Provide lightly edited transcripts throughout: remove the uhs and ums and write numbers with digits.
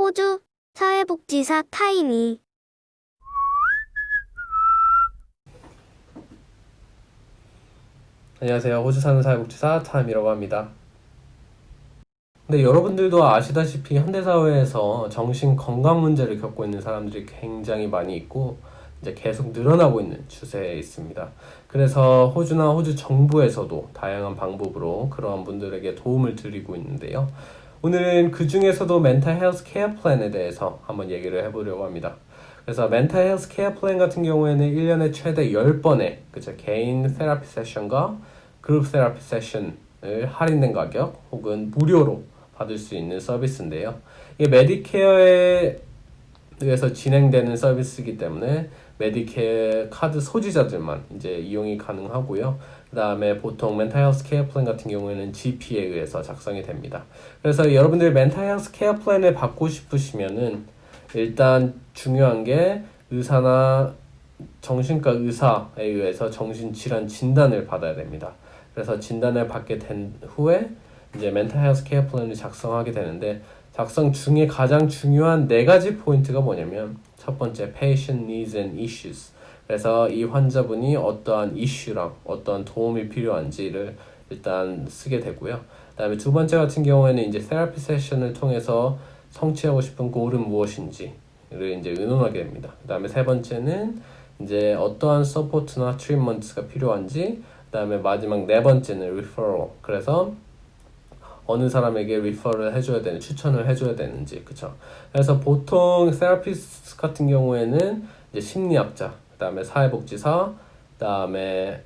호주 사회복지사 타이니. 안녕하세요. 호주 사는 사회복지사 타임이라고 합니다. 근데 여러분들도 아시다시피 현대사회에서 정신 건강 문제를 겪고 있는 사람들이 굉장히 많이 있고 이제 계속 늘어나고 있는 추세에 있습니다. 그래서 호주나 호주 정부에서도 다양한 방법으로 그러한 분들에게 도움을 드리고 있는데요. 오늘은 그 중에서도 멘탈 헬스 케어 플랜에 대해서 한번 얘기를 해보려고 합니다. 그래서 멘탈 헬스 케어 플랜 같은 경우에는 1년에 최대 10번의 개인 세라피 세션과 그룹 세라피 세션을 할인된 가격 혹은 무료로 받을 수 있는 서비스인데요. 이게 메디케어에 의해서 진행되는 서비스이기 때문에 메디케어 카드 소지자들만 이제 이용이 가능하고요. 그 다음에 보통 멘탈 헬스 케어 플랜 같은 경우에는 GP에 의해서 작성이 됩니다. 그래서 여러분들 멘탈 헬스 케어 플랜을 받고 싶으시면은 일단 중요한 게 의사나 정신과 의사에 의해서 정신질환 진단을 받아야 됩니다. 그래서 진단을 받게 된 후에 이제 멘탈 헬스 케어 플랜을 작성하게 되는데 작성 중에 가장 중요한 4가지 포인트가 뭐냐면 첫 번째 patient needs and issues. 그래서 이 환자분이 어떠한 이슈랑 어떠한 도움이 필요한지를 일단 쓰게 되고요. 그다음에 두 번째 같은 경우에는 이제 테라피 세션을 통해서 성취하고 싶은 골은 무엇인지를 이제 의논하게 됩니다. 그다음에 세 번째는 이제 어떠한 서포트나 트리트먼트가 필요한지, 그다음에 마지막 네 번째는 referral. 그래서 어느 사람에게 리퍼를 해줘야 되는, 추천을 해줘야 되는지, 그쵸? 그래서 보통 세라피스트 같은 경우에는 이제 심리학자, 그다음에 사회복지사, 그다음에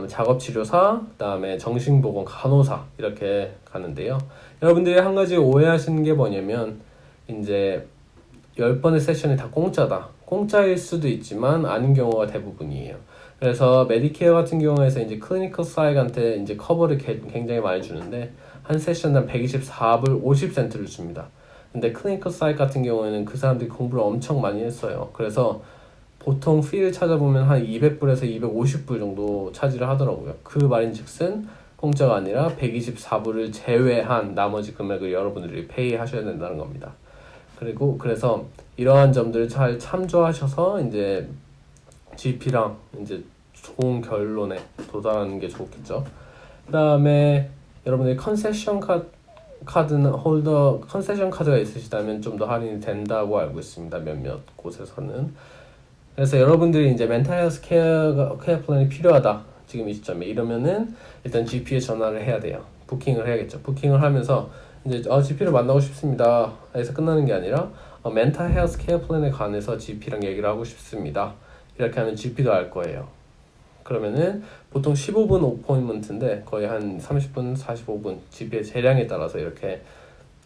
작업치료사, 그다음에 정신보건 간호사 이렇게 가는데요. 여러분들이 한 가지 오해하시는 게 뭐냐면 이제 10번의 세션이 다 공짜다. 공짜일 수도 있지만 아닌 경우가 대부분이에요. 그래서 메디케어 같은 경우에서 이제 클리니컬 사이트한테 이제 커버를 굉장히 많이 주는데 한 세션당 124불 50센트를 줍니다. 근데 클리니컬 사이트 같은 경우에는 그 사람들이 공부를 엄청 많이 했어요. 그래서 보통 피를 찾아보면 한 200불에서 250불 정도 차지를 하더라고요. 그 말인즉슨 공짜가 아니라 124불을 제외한 나머지 금액을 여러분들이 페이 하셔야 된다는 겁니다. 그리고 그래서 이러한 점들을 잘 참조하셔서 이제 GP랑 이제 좋은 결론에 도달하는 게 좋겠죠. 그 다음에 여러분들이 컨세션 카드는 홀더 컨세션 카드가 있으시다면 좀 더 할인이 된다고 알고 있습니다. 몇몇 곳에서는. 그래서 여러분들이 이제 멘탈 헬스 케어 플랜이 필요하다 지금 이 시점에 이러면은 일단 GP에 전화를 해야 돼요. 부킹을 해야겠죠. 부킹을 하면서 이제 GP를 만나고 싶습니다 해서 끝나는 게 아니라 멘탈 헬스 케어 플랜에 관해서 GP랑 얘기를 하고 싶습니다. 이렇게 하면 GP도 알 거예요. 그러면은 보통 15분 어포인먼트인데 거의 한 30분, 45분 GP의 재량에 따라서 이렇게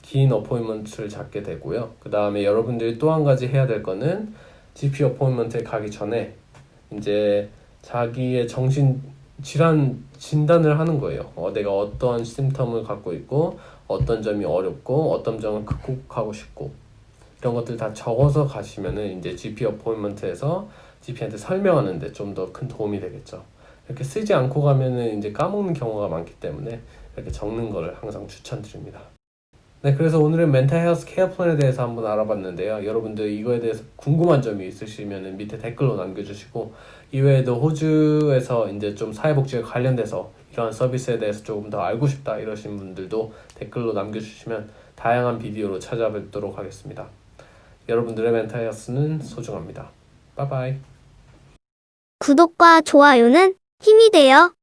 긴 어포인먼트를 잡게 되고요. 그 다음에 여러분들이 또 한 가지 해야 될 거는 GP 어포인먼트에 가기 전에 이제 자기의 정신 질환 진단을 하는 거예요. 내가 어떤 심텀을 갖고 있고 어떤 점이 어렵고 어떤 점을 극복하고 싶고 이런 것들 다 적어서 가시면은 이제 GP 어포인먼트에서 GP한테 설명하는데 좀 더 큰 도움이 되겠죠. 이렇게 쓰지 않고 가면은 이제 까먹는 경우가 많기 때문에 이렇게 적는 거를 항상 추천드립니다. 네, 그래서 오늘은 멘탈 헬스 케어 플랜에 대해서 한번 알아봤는데요. 여러분들 이거에 대해서 궁금한 점이 있으시면 밑에 댓글로 남겨주시고 이외에도 호주에서 이제 좀 사회복지에 관련돼서 이러한 서비스에 대해서 조금 더 알고 싶다 이러신 분들도 댓글로 남겨주시면 다양한 비디오로 찾아뵙도록 하겠습니다. 여러분들의 멘탈 헬스는 소중합니다. 빠이빠이. 구독과 좋아요는 힘이 돼요.